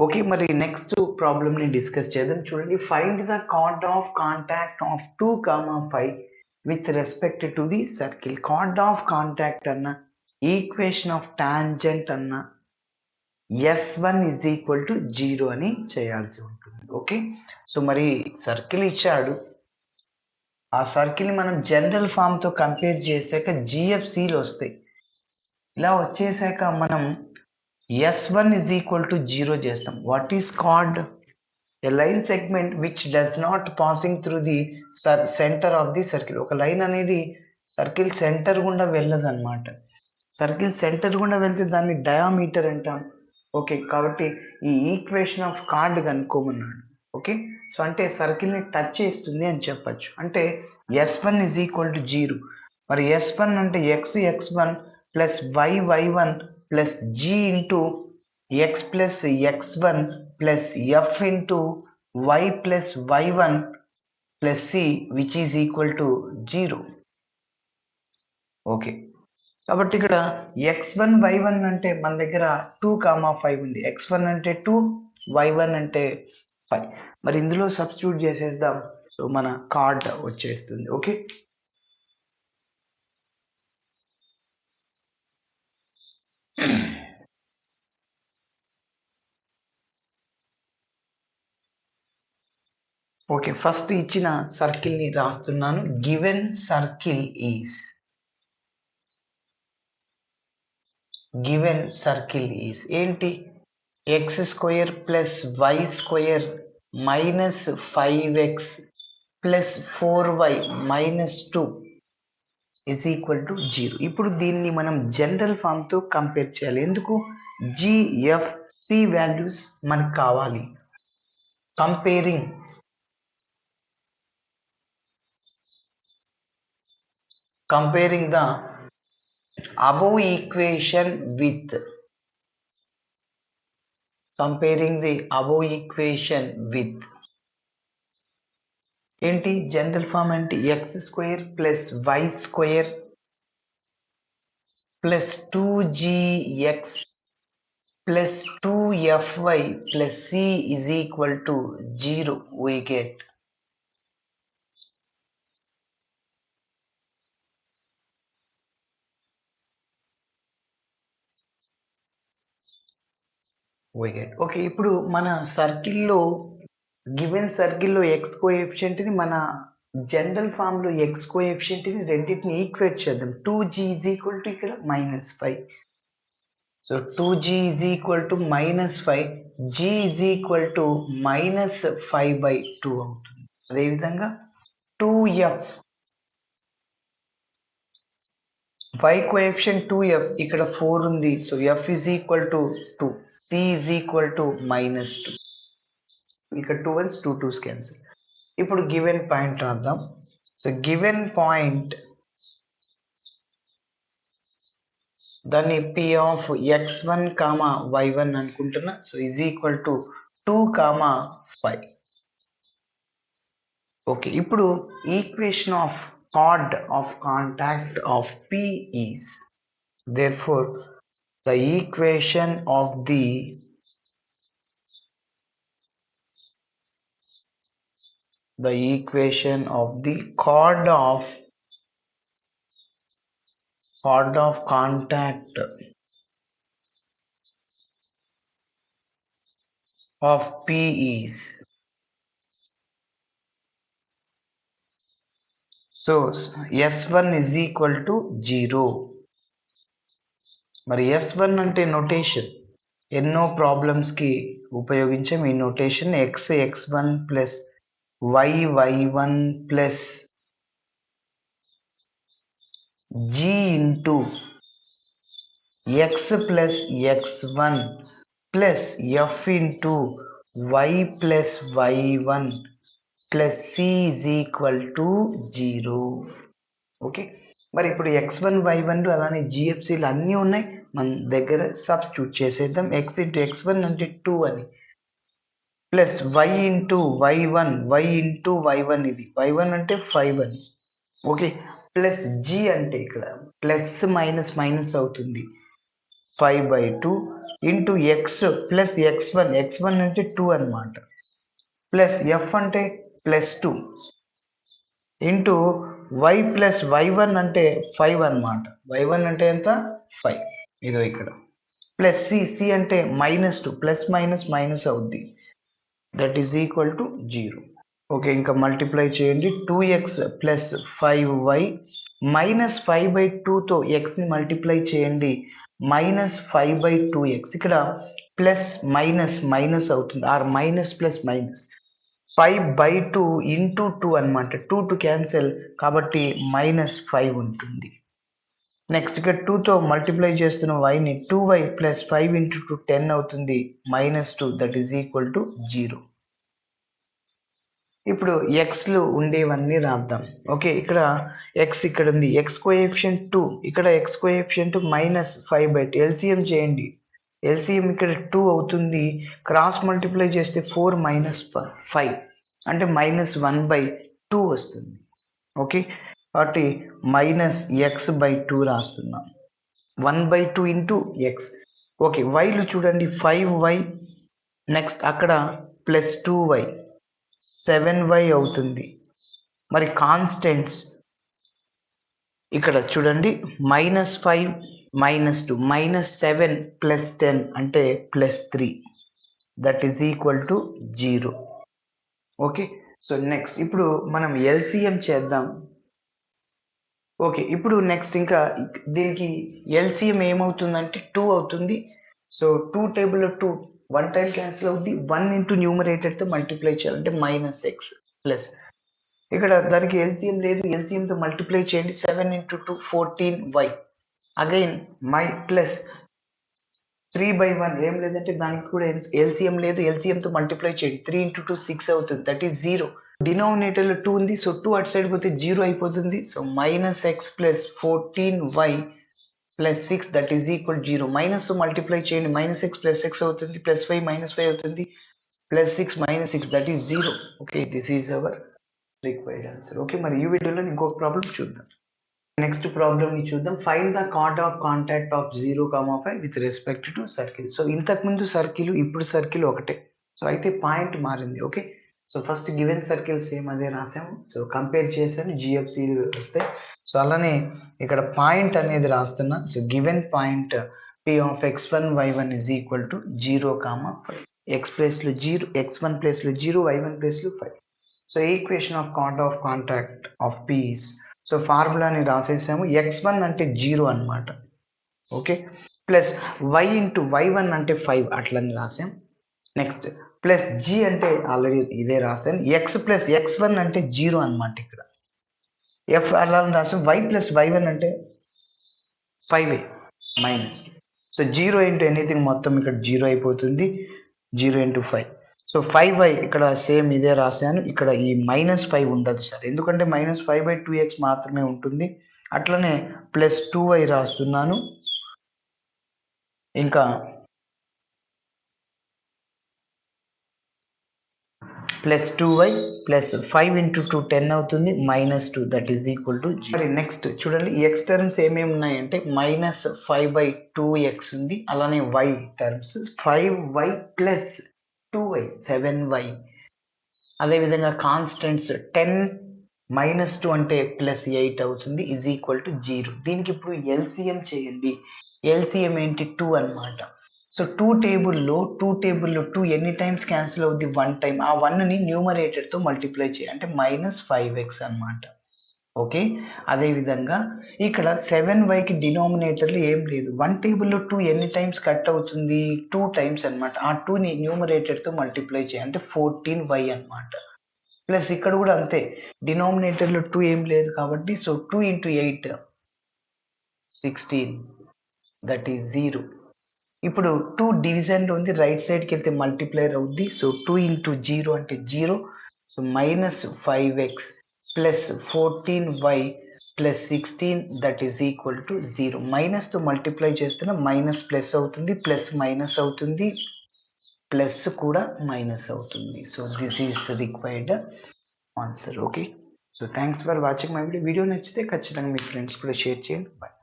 Okay, మరి next ప్రాబ్లమ్ని discuss చేద్దాం. చూడండి, find the chord of contact of 2, 5 with respect to the circle. Card of contact అన్న, equation of tangent అన్న, S1 is equal to 0 అని చేయాల్సి ఉంటుంది. ఓకే, సో మరి సర్కిల్ ఇచ్చాడు, ఆ సర్కిల్ని మనం జనరల్ ఫామ్తో కంపేర్ చేశాక GFCలు వస్తాయి. ఇలా వచ్చేసాక మనం S1 is equal to 0 చేస్తాం. What is called a line segment which does not passing through the center of the circle. ఒక లైన్ అనేది సర్కిల్ సెంటర్ గుండా వెళ్ళదు అనమాట. సర్కిల్ సెంటర్ గుండా వెళ్తే దాన్ని డయామీటర్ అంటాం. ఓకే, కాబట్టి ఈ ఈక్వేషన్ ఆఫ్ కార్డ్ కనుక్కోమన్నాడు. ఓకే, సో అంటే సర్కిల్ని టచ్ చేస్తుంది అని చెప్పచ్చు. అంటే S1 is equal to 0. మరి S1 అంటే x1 plus y1 plus g into x plus x1 plus f into y plus y1 plus c which is equal to 0. Okay, కాబట్టి ఇక్కడ x1 y1 అంటే మన దగ్గర 2, 5 ఉంది. x1 అంటే 2, y1 అంటే 5. మరి ఇందులో సబ్స్టిట్యూట్ చేసేద్దాం. సో మన కార్డ్ వచ్చేస్తుంది. ఓకే, ఓకే, ఫస్ట్ ఇచ్చిన సర్కిల్ని రాస్తున్నాను. గివెన్ సర్కిల్ ఈస్ ఏంటి? x² plus y² minus 5x plus 4y minus 2 is equal to 0. ఇప్పుడు దీన్ని మనం జనరల్ ఫామ్తో కంపేర్ చేయాలి. ఎందుకు? GFC వాల్యూస్ మనకు కావాలి. comparing the above equation with ఏంటి జనరల్ ఫామ్ అంటే x² plus y² plus 2gx plus 2fy plus c is equal to 0. we get okay, ఇప్పుడు మన సర్కిల్లో గివెన్ సర్కిల్లో x కోఎఫిషియంట్ని మన జనరల్ ఫామ్లో x కోఎఫిషియంట్ని రెండింటిని ఈక్వేట్ చేద్దాం. 2g ఈజ్ ఈక్వల్ టు ఇక్కడ -5. So 2g is equal to -5, g is equal to -5/2 అవుతుంది. అదేవిధంగా 2f y కోఎఫిషియంట్ 2f ఇక్కడ 4 ఉంది. So f is equal to 2, c is equal to -2. ఇక్కడ 2 1s 2 2s క్యాన్సిల్. ఇప్పుడు given point రాద్దాం. So given point దాన్ని p of x1, y1 అనుకుంటున్నా. So is equal to 2, 5. Okay, ఇప్పుడు equation of chord of contact of P is, therefore the equation of the chord of contact of P is, so S1 is equal to 0. మరి S1 అంటే notation ఎన్నో ప్రాబ్లమ్స్కి ఉపయోగించాం ఈ notation. x1 plus y1 plus g into x plus x1 plus f into y plus y1 plus c is equal to 0. Okay, మరి ఇప్పుడు x1 y1 అలానే GFCలు అన్నీ ఉన్నాయి మన దగ్గర. సబ్స్టిట్యూట్ చేసేద్దాం. x ఇంటూ x1 అంటే 2 అని, ప్లస్ y ఇంటూ y1 ఇది y1 అంటే 5 అని. ఓకే, ప్లస్ g అంటే ఇక్కడ ప్లస్ మైనస్ అవుతుంది 5/2 ఇంటూ ఎక్స్ ప్లస్ x1 అంటే 2 అనమాట, ప్లస్ ఎఫ్ అంటే +2 ఇంటూ y ప్లస్ y1 అంటే 5 అనమాట. y1 అంటే ఎంత 5, ఇదో ఇక్కడ ప్లస్ సి అంటే -2 ప్లస్ మైనస్ అవుద్ది, that is equal to 0. Okay, ఇంకా మల్టిప్లై చేయండి. 2x ప్లస్ 5y మైనస్ 5/2తో ఎక్స్ని మల్టిప్లై చేయండి, -5/2x. ఇక్కడ ప్లస్ మైనస్ అవుతుంది, or minus plus minus 5/2 into 2 అనమాట. 2 క్యాన్సిల్ కాబట్టి -5 ఉంటుంది. నెక్స్ట్ ఇక్కడ 2తో మల్టిప్లై చేస్తున్న వైని 2y ప్లస్ 5 ఇంటూ 2 10 అవుతుంది, -2 దట్ ఈస్ ఈక్వల్ టు 0. ఇప్పుడు ఎక్స్లు ఉండేవన్నీ రాద్దాం. ఓకే, ఇక్కడ ఎక్స్ ఇక్కడ ఉంది, ఎక్స్ కోఎఫిషియంట్ 2, ఇక్కడ ఎక్స్ కోఎఫిషియంట్ -5/2. ఎల్సిఎం చేయండి, ఎల్సిఎం ఇక్కడ 2 అవుతుంది, క్రాస్ మల్టిప్లై చేస్తే 4 - 5 అంటే -1/2 వస్తుంది. ఓకే, కాబట్టి -x/2 రాస్తున్నాం, 1/2 ఇంటూ ఎక్స్. ఓకే, వైలు చూడండి 5y, నెక్స్ట్ అక్కడ +2y 7y అవుతుంది. మరి కాన్స్టెంట్స్ ఇక్కడ చూడండి, -5 -2 -7 + 10 అంటే +3 that is equal to 0. Okay, so next ఇప్పుడు మనం ఎల్సిఎం చేద్దాం. ఓకే, ఇప్పుడు నెక్స్ట్ ఇంకా దీనికి ఎల్సిఎం ఏమవుతుందంటే 2 అవుతుంది. సో 2 టేబుల్లో 2 1 టైం క్యాన్సిల్ అవుద్ది, 1 ఇంటూ న్యూమరేటర్తో మల్టిప్లై చేయాలంటే -x ప్లస్ ఇక్కడ దానికి ఎల్సిఎం లేదు, ఎల్సిఎంతో మల్టిప్లై చేయండి, 7 ఇంటూ 2 14y అగైన్ ప్లస్ 3/1 ఏం లేదంటే దానికి కూడా ఎల్సిఎం లేదు, ఎల్సిఎంతో మల్టిప్లై చేయండి, 3 ఇంటూ 2 6 అవుతుంది, దట్ ఈస్ 0. డినామినేటర్లో 2 ఉంది, సో 2 అటు సైడ్ పోతే 0 అయిపోతుంది. So -x plus 14y plus 6 that is equal 0. మైనస్తో మల్టిప్లై చేయండి, -x ప్లస్ 6 అవుతుంది, +5 -5 అవుతుంది, +6 -6 that is 0. Okay, this is our required answer. Okay, మరి ఈ వీడియోలో ఇంకొక ప్రాబ్లం చూద్దాం. నెక్స్ట్ ప్రాబ్లమ్ని చూద్దాం. Find the chord of contact of 0,5 with respect to circle. So ఇంతకుముందు సర్కిల్, ఇప్పుడు సర్కిల్ ఒకటే, సో అయితే పాయింట్ మారింది. Okay, so first given circle same అదే రాసాము, సో కంపేర్ చేశాను, జిఎఫ్సి వస్తాయి. సో అలానే ఇక్కడ పాయింట్ అనేది రాస్తున్నా. So given point P of x1 y1 is equal to 0,5. x ప్లేస్లో 0, x1 ప్లేస్లో 0, y1 ప్లేస్లో 5. So equation of chord of contact of P is, so ఫార్ములాని రాసేసాము, x1 అంటే 0 అనమాట. Okay, plus y into y1 అంటే 5 అట్లని రాసాం. నెక్స్ట్ ప్లస్ g అంటే ఆల్రెడీ ఇదే రాసాను, x ప్లస్ x1 అంటే 0 అనమాట. ఇక్కడ f అలా రాసాం, y ప్లస్ y1 అంటే 5 మైనస్. సో 0 ఇంటూ ఎనీథింగ్ మొత్తం ఇక్కడ 0 అయిపోతుంది, 0 ఇంటూ 5. సో 5y ఇక్కడ సేమ్ ఇదే రాశాను, ఇక్కడ ఈ -5 ఉండదు సార్, ఎందుకంటే -5/2x మాత్రమే ఉంటుంది. అట్లనే +2y రాస్తున్నాను, ఇంకా +2y ప్లస్ 5 ఇంటూ 2 10 అవుతుంది, -2 దట్ ఈస్ ఈక్వల్ టు 0. మరి నెక్స్ట్ చూడండి, ఎక్స్ టర్మ్స్ ఏమేమి ఉన్నాయంటే -5/2x ఉంది, అలానే y terms 5y plus 2y 7y. అదేవిధంగా కాన్స్టెంట్స్ 10 -2 అంటే +8 అవుతుంది, ఈజ్ ఈక్వల్ టు 0. దీనికి ఇప్పుడు ఎల్సిఎం చేయండి. ఎల్సిఎం ఏంటి 2 అనమాట. సో 2 టేబుల్లో 2 ఎన్ని టైమ్స్ క్యాన్సిల్ అవుద్ది, 1 టైం. ఆ 1ని న్యూమరేటర్తో మల్టిప్లై చేయాలి అంటే -5x అనమాట. ఓకే, అదేవిధంగా ఇక్కడ 7yకి డినామినేటర్లు ఏం లేదు, 1 టేబుల్లో 2 ఎన్ని టైమ్స్ కట్ అవుతుంది, 2 టైమ్స్ అనమాట. ఆ 2ని న్యూమరేటర్తో మల్టిప్లై చేయాలి అంటే 14y అనమాట. ప్లస్ ఇక్కడ కూడా అంతే, డినామినేటర్లో 2 ఏం లేదు కాబట్టి, సో 2 ఇంటూ 8 16 దట్ ఈస్ 0. ఇప్పుడు 2 డివిజన్లో ఉంది, రైట్ సైడ్కి వెళ్తే మల్టిప్లైర్ అవుద్ది. సో 2 ఇంటూ 0 అంటే 0. So -5x plus 14y plus 16 that is equal to 0. మైనస్తో మల్టిప్లై చేస్తున్న మైనస్ ప్లస్ అవుతుంది, ప్లస్ మైనస్ అవుతుంది, ప్లస్ కూడా మైనస్ అవుతుంది. So this is required answer. Okay, so thanks for watching my video. Video నచ్చితే ఖచ్చితంగా మీ ఫ్రెండ్స్ కూడా షేర్ చేయండి. బాయ్.